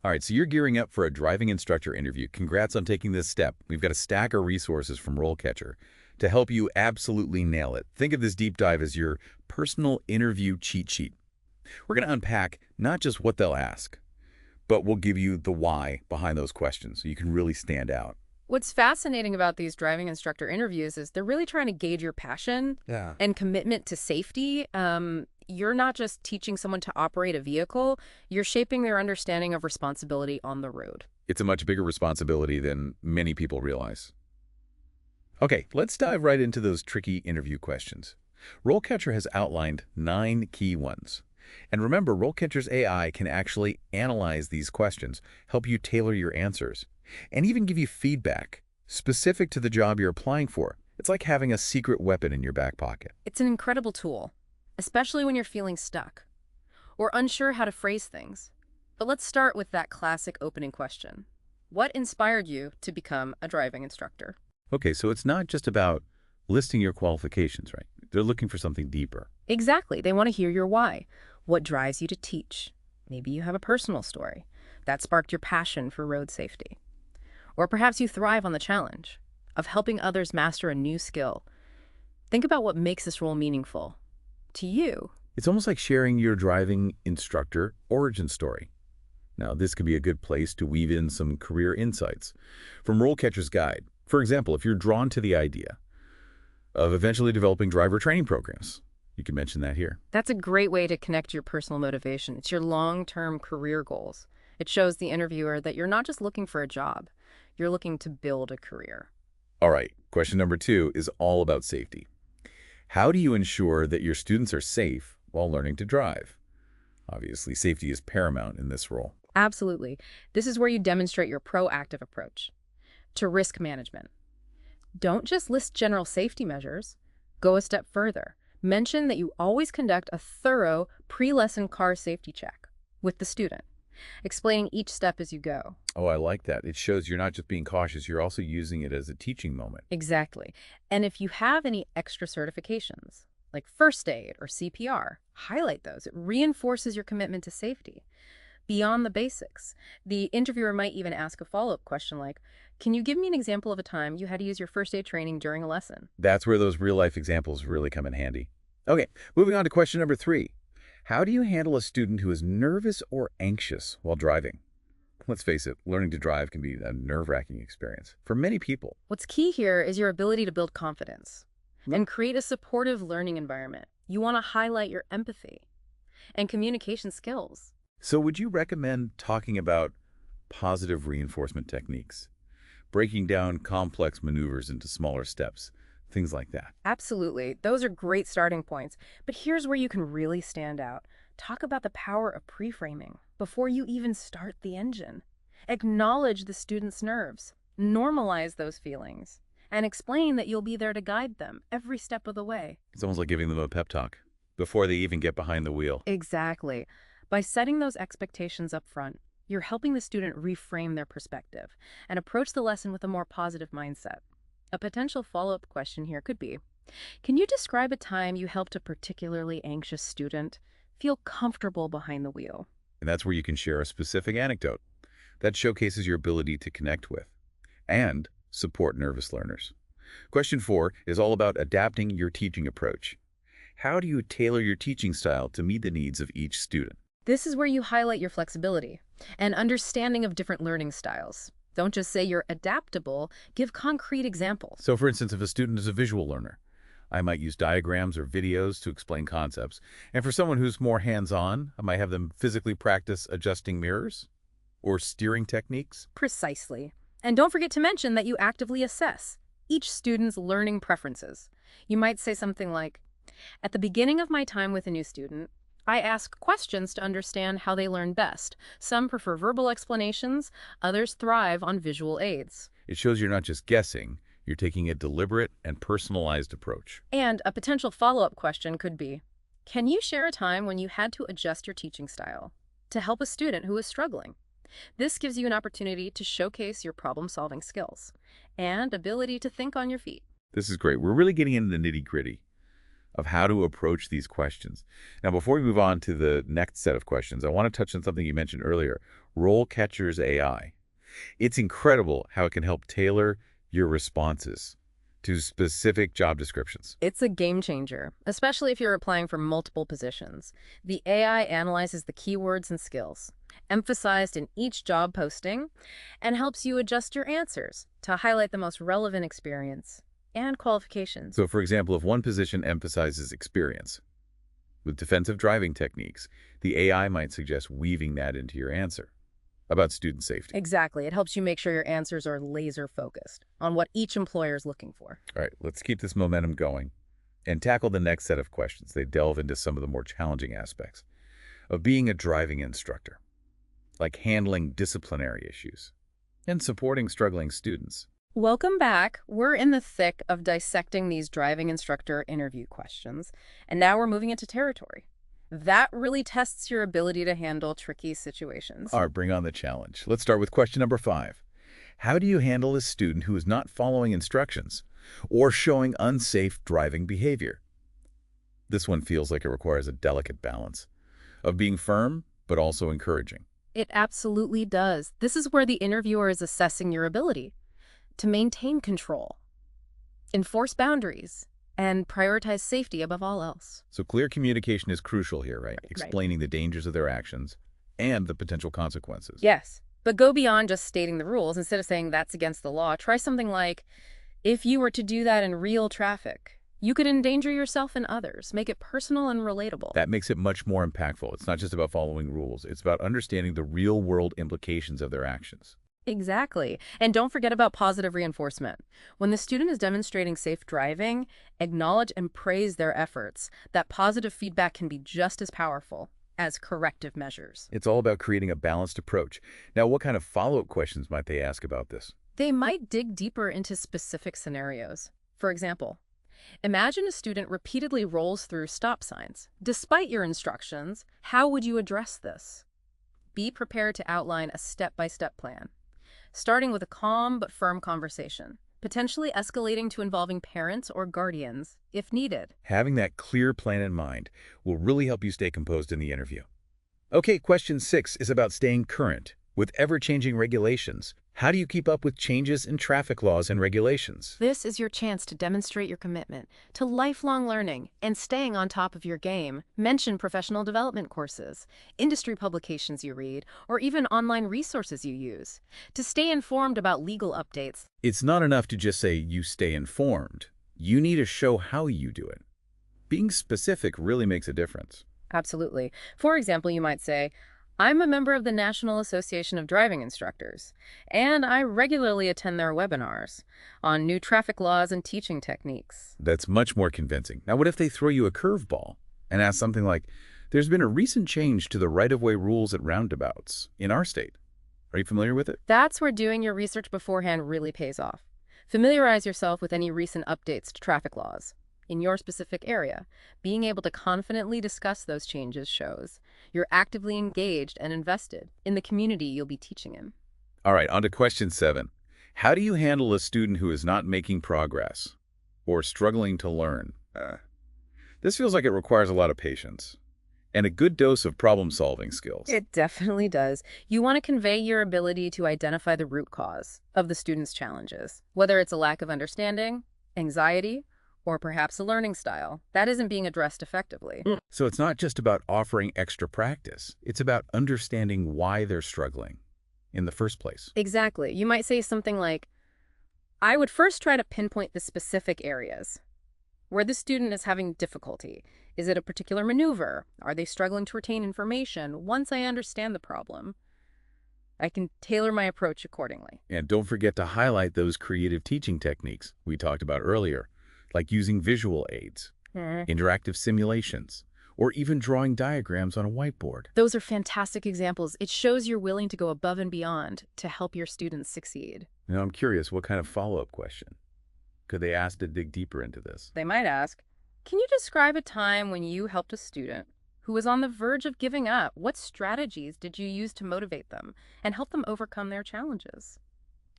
All right, so you're gearing up for a driving instructor interview. Congrats on taking this step. We've got a stack of resources from RoleCatcher to help you absolutely nail it. Think of this deep dive as your personal interview cheat sheet. We're going to unpack not just what they'll ask, but we'll give you the why behind those questions so you can really stand out. What's fascinating about these driving instructor interviews is they're really trying to gauge your passion Yeah. and commitment to safety. You're not just teaching someone to operate a vehicle, you're shaping their understanding of responsibility on the road. It's a much bigger responsibility than many people realize. Okay, let's dive right into those tricky interview questions. RoleCatcher has outlined 9 key ones. And remember, RoleCatcher's AI can actually analyze these questions, help you tailor your answers, and even give you feedback specific to the job you're applying for. It's like having a secret weapon in your back pocket. It's an incredible tool, especially when you're feeling stuck or unsure how to phrase things. But let's start with that classic opening question. What inspired you to become a driving instructor? Okay, so it's not just about listing your qualifications, right? They're looking for something deeper. Exactly. They want to hear your why. What drives you to teach? Maybe you have a personal story that sparked your passion for road safety. Or perhaps you thrive on the challenge of helping others master a new skill. Think about what makes this role meaningful to you. It's almost like sharing your driving instructor origin story. Now, this could be a good place to weave in some career insights from RoleCatcher's guide. For example, if you're drawn to the idea of eventually developing driver training programs, you can mention that here. That's a great way to connect your personal motivation. It's your long-term career goals. It shows the interviewer that you're not just looking for a job, you're looking to build a career. All right, question number 2 is all about safety. How do you ensure that your students are safe while learning to drive? Obviously, safety is paramount in this role. Absolutely. This is where you demonstrate your proactive approach to risk management. Don't just list general safety measures. Go a step further. Mention that you always conduct a thorough pre-lesson car safety check with the student, explaining each step as you go. Oh, I like that. It shows you're not just being cautious, you're also using it as a teaching moment. Exactly. And if you have any extra certifications, like first aid or CPR, highlight those. It reinforces your commitment to safety. Beyond the basics, the interviewer might even ask a follow-up question like, can you give me an example of a time you had to use your first aid training during a lesson? That's where those real-life examples really come in handy. Okay, moving on to question number 3. How do you handle a student who is nervous or anxious while driving? Let's face it, learning to drive can be a nerve-wracking experience for many people. What's key here is your ability to build confidence and create a supportive learning environment. You want to highlight your empathy and communication skills. So would you recommend talking about positive reinforcement techniques, breaking down complex maneuvers into smaller steps, things like that? Absolutely. Those are great starting points. But here's where you can really stand out. Talk about the power of pre-framing before you even start the engine. Acknowledge the student's nerves. Normalize those feelings. And explain that you'll be there to guide them every step of the way. It's almost like giving them a pep talk before they even get behind the wheel. Exactly. By setting those expectations up front, you're helping the student reframe their perspective and approach the lesson with a more positive mindset. A potential follow-up question here could be, can you describe a time you helped a particularly anxious student feel comfortable behind the wheel? And that's where you can share a specific anecdote that showcases your ability to connect with and support nervous learners. Question 4 is all about adapting your teaching approach. How do you tailor your teaching style to meet the needs of each student? This is where you highlight your flexibility and understanding of different learning styles. Don't just say you're adaptable, give concrete examples. So for instance, if a student is a visual learner, I might use diagrams or videos to explain concepts. And for someone who's more hands-on, I might have them physically practice adjusting mirrors or steering techniques. Precisely. And don't forget to mention that you actively assess each student's learning preferences. You might say something like, at the beginning of my time with a new student, I ask questions to understand how they learn best. Some prefer verbal explanations, others thrive on visual aids. It shows you're not just guessing, you're taking a deliberate and personalized approach. And a potential follow-up question could be, can you share a time when you had to adjust your teaching style to help a student who is struggling? This gives you an opportunity to showcase your problem-solving skills and ability to think on your feet. This is great. We're really getting into the nitty-gritty of how to approach these questions. Now, before we move on to the next set of questions, I want to touch on something you mentioned earlier, RoleCatcher's AI. It's incredible how it can help tailor your responses to specific job descriptions. It's a game changer, especially if you're applying for multiple positions. The AI analyzes the keywords and skills emphasized in each job posting and helps you adjust your answers to highlight the most relevant experience and qualifications. So, for example, if one position emphasizes experience with defensive driving techniques, the AI might suggest weaving that into your answer about student safety. Exactly. It helps you make sure your answers are laser focused on what each employer is looking for. All right, let's keep this momentum going and tackle the next set of questions. They delve into some of the more challenging aspects of being a driving instructor, like handling disciplinary issues and supporting struggling students. Welcome back. We're in the thick of dissecting these driving instructor interview questions, and now we're moving into territory that really tests your ability to handle tricky situations. All right, bring on the challenge. Let's start with question number 5. How do you handle a student who is not following instructions or showing unsafe driving behavior? This one feels like it requires a delicate balance of being firm but also encouraging. It absolutely does. This is where the interviewer is assessing your ability to maintain control, enforce boundaries, and prioritize safety above all else. So clear communication is crucial here, right? Right. Explaining the dangers of their actions and the potential consequences. Yes, but go beyond just stating the rules. Instead of saying that's against the law, try something like, if you were to do that in real traffic, you could endanger yourself and others. Make it personal and relatable. That makes it much more impactful. It's not just about following rules. It's about understanding the real-world implications of their actions. Exactly. And don't forget about positive reinforcement. When the student is demonstrating safe driving, acknowledge and praise their efforts. That positive feedback can be just as powerful as corrective measures. It's all about creating a balanced approach. Now, what kind of follow-up questions might they ask about this? They might dig deeper into specific scenarios. For example, imagine a student repeatedly rolls through stop signs. Despite your instructions, how would you address this? Be prepared to outline a step-by-step plan, starting with a calm but firm conversation, potentially escalating to involving parents or guardians if needed. Having that clear plan in mind will really help you stay composed in the interview. Okay, question 6 is about staying current with ever-changing regulations. How do you keep up with changes in traffic laws and regulations? This is your chance to demonstrate your commitment to lifelong learning and staying on top of your game. Mention professional development courses, industry publications you read, or even online resources you use to stay informed about legal updates. It's not enough to just say you stay informed. You need to show how you do it. Being specific really makes a difference. Absolutely. For example, you might say, I'm a member of the National Association of Driving Instructors, and I regularly attend their webinars on new traffic laws and teaching techniques. That's much more convincing. Now, what if they throw you a curveball and ask something like, there's been a recent change to the right-of-way rules at roundabouts in our state. Are you familiar with it? That's where doing your research beforehand really pays off. Familiarize yourself with any recent updates to traffic laws in your specific area. Being able to confidently discuss those changes shows you're actively engaged and invested in the community you'll be teaching in. All right, on to question 7. How do you handle a student who is not making progress or struggling to learn? This feels like it requires a lot of patience and a good dose of problem-solving skills. It definitely does. You want to convey your ability to identify the root cause of the student's challenges, whether it's a lack of understanding, anxiety, or perhaps a learning style that isn't being addressed effectively. So it's not just about offering extra practice. It's about understanding why they're struggling in the first place. Exactly. You might say something like, I would first try to pinpoint the specific areas where the student is having difficulty. Is it a particular maneuver? Are they struggling to retain information? Once I understand the problem, I can tailor my approach accordingly. And don't forget to highlight those creative teaching techniques we talked about earlier, like using visual aids, interactive simulations, or even drawing diagrams on a whiteboard. Those are fantastic examples. It shows you're willing to go above and beyond to help your students succeed. Now, I'm curious, what kind of follow-up question could they ask to dig deeper into this? They might ask, can you describe a time when you helped a student who was on the verge of giving up? What strategies did you use to motivate them and help them overcome their challenges?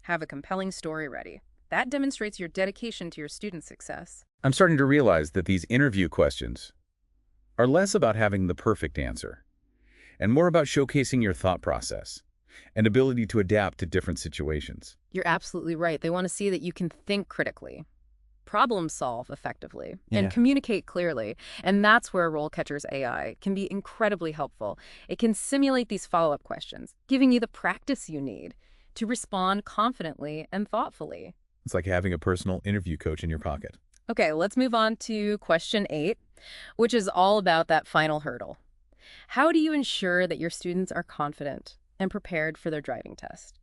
Have a compelling story ready. That demonstrates your dedication to your student success. I'm starting to realize that these interview questions are less about having the perfect answer and more about showcasing your thought process and ability to adapt to different situations. You're absolutely right. They want to see that you can think critically, problem solve effectively, and Yeah. communicate clearly. And that's where RoleCatcher's AI can be incredibly helpful. It can simulate these follow-up questions, giving you the practice you need to respond confidently and thoughtfully. It's like having a personal interview coach in your pocket. Okay, let's move on to question 8, which is all about that final hurdle. How do you ensure that your students are confident and prepared for their driving test?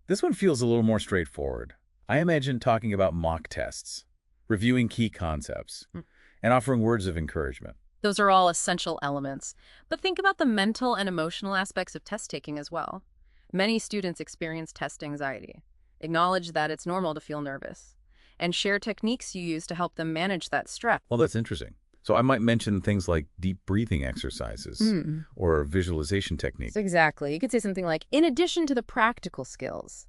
This one feels a little more straightforward. I imagine talking about mock tests, reviewing key concepts, and offering words of encouragement. Those are all essential elements, but think about the mental and emotional aspects of test taking as well. Many students experience test anxiety. Acknowledge that it's normal to feel nervous, and share techniques you use to help them manage that stress. Well, that's interesting. So I might mention things like deep breathing exercises or visualization techniques. Exactly. You could say something like, in addition to the practical skills,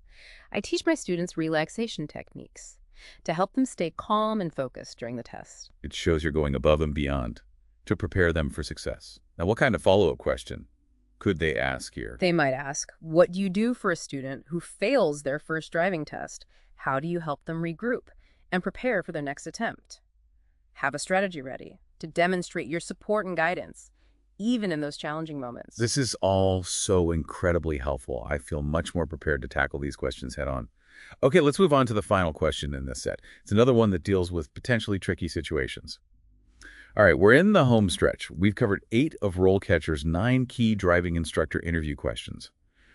I teach my students relaxation techniques to help them stay calm and focused during the test. It shows you're going above and beyond to prepare them for success. Now, what kind of follow-up question could they ask here? They might ask, what do you do for a student who fails their first driving test? How do you help them regroup and prepare for their next attempt? Have a strategy ready to demonstrate your support and guidance, even in those challenging moments. This is all so incredibly helpful. I feel much more prepared to tackle these questions head on. Okay, let's move on to the final question in this set. It's another one that deals with potentially tricky situations. All right, we're in the home stretch. We've covered 8 of RoleCatcher's 9 key driving instructor interview questions,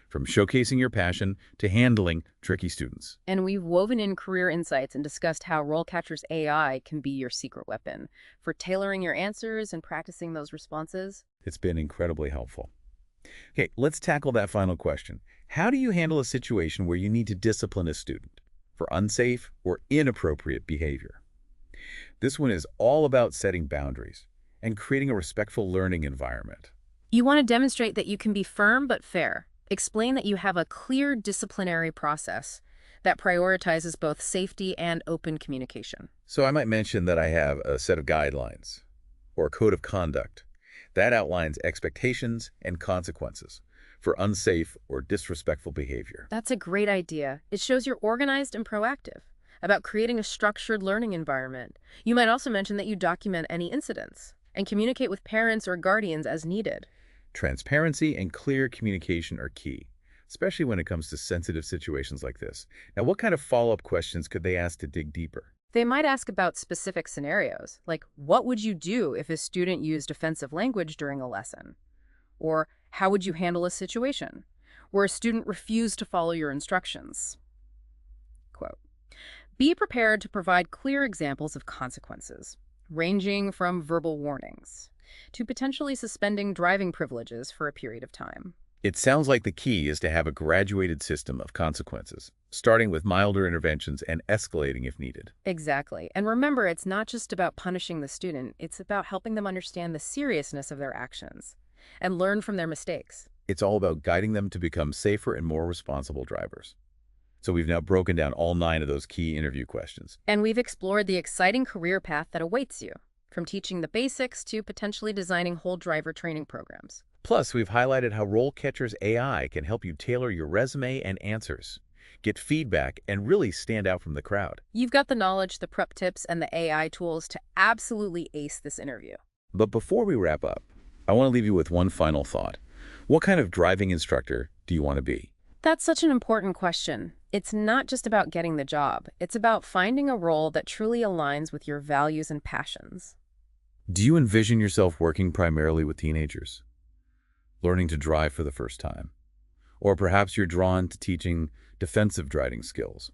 from showcasing your passion to handling tricky students. And we've woven in career insights and discussed how RoleCatcher's AI can be your secret weapon for tailoring your answers and practicing those responses. It's been incredibly helpful. Okay, let's tackle that final question. How do you handle a situation where you need to discipline a student for unsafe or inappropriate behavior? This one is all about setting boundaries and creating a respectful learning environment. You want to demonstrate that you can be firm but fair. Explain that you have a clear disciplinary process that prioritizes both safety and open communication. So I might mention that I have a set of guidelines or a code of conduct that outlines expectations and consequences for unsafe or disrespectful behavior. That's a great idea. It shows you're organized and proactive about creating a structured learning environment. You might also mention that you document any incidents and communicate with parents or guardians as needed. Transparency and clear communication are key, especially when it comes to sensitive situations like this. Now, what kind of follow-up questions could they ask to dig deeper? They might ask about specific scenarios, like what would you do if a student used offensive language during a lesson? Or how would you handle a situation where a student refused to follow your instructions? Quote, be prepared to provide clear examples of consequences, ranging from verbal warnings to potentially suspending driving privileges for a period of time. It sounds like the key is to have a graduated system of consequences, starting with milder interventions and escalating if needed. Exactly. And remember, it's not just about punishing the student, it's about helping them understand the seriousness of their actions and learn from their mistakes. It's all about guiding them to become safer and more responsible drivers. So we've now broken down all 9 of those key interview questions. And we've explored the exciting career path that awaits you, from teaching the basics to potentially designing whole driver training programs. Plus, we've highlighted how RoleCatcher's AI can help you tailor your resume and answers, get feedback, and really stand out from the crowd. You've got the knowledge, the prep tips, and the AI tools to absolutely ace this interview. But before we wrap up, I want to leave you with one final thought. What kind of driving instructor do you want to be? That's such an important question. It's not just about getting the job. It's about finding a role that truly aligns with your values and passions. Do you envision yourself working primarily with teenagers, learning to drive for the first time? Or perhaps you're drawn to teaching defensive driving skills,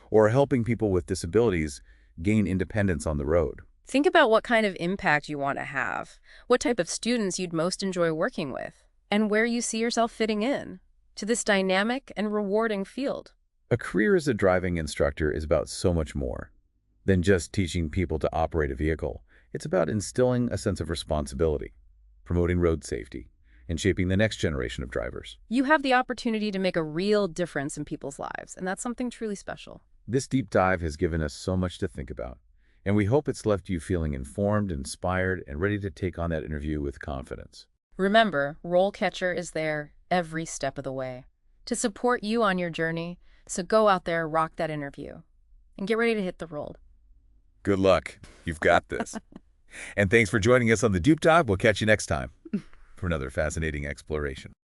or helping people with disabilities gain independence on the road. Think about what kind of impact you want to have, what type of students you'd most enjoy working with, and where you see yourself fitting in to this dynamic and rewarding field. A career as a driving instructor is about so much more than just teaching people to operate a vehicle. It's about instilling a sense of responsibility, promoting road safety, and shaping the next generation of drivers. You have the opportunity to make a real difference in people's lives, and that's something truly special. This deep dive has given us so much to think about, And we hope it's left you feeling informed, inspired, and ready to take on that interview with confidence. Remember, RoleCatcher is there every step of the way to support you on your journey, so go out there, rock that interview, and get ready to hit the road. Good luck. You've got this. And thanks for joining us on the Dupe Dive. We'll catch you next time for another fascinating exploration.